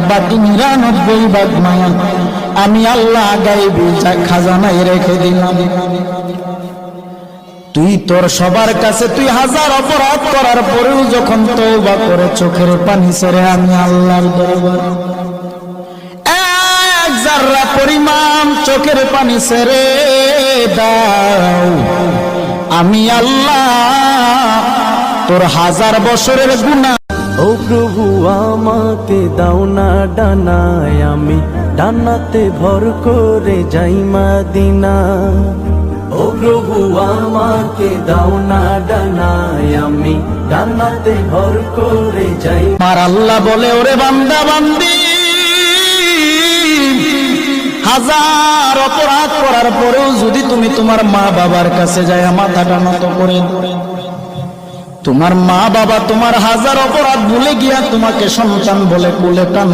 বাকি 99 ভাগ মায়া আমি আল্লাহ গায়বী খাজানায় রেখে দিলাম। তুই তোর সবার কাছে তুই হাজার অপরাধ করার পরেও যখন তওবা করে চোখের পানি ছেড়ে আমি আল্লাহর দরবারে এক যারা পরিমাণ চোখের পানি ছেড়ে দাও, আমি আল্লাহ তোর 1000 বছরের গুনাহ। ও প্রভু আমাকে দাও না ডানায়, আমি ডানাতে ভর করে যাই মদিনা। ও প্রভু আমাকে দাও না ডানায়, আমি ডানাতে ভর করে যাই। আমার আল্লাহ বলে ওরে বান্দা বান্দি, 1000 অপরাধ করার পরেও যদি তুমি তোমার মা বাবার কাছে যায় মাথাটা নত করে, তোমার মা বাবা তোমার 1000 অপরাধ ভুলে গিয়া তোমাকে সন্তান বলে কোলে টান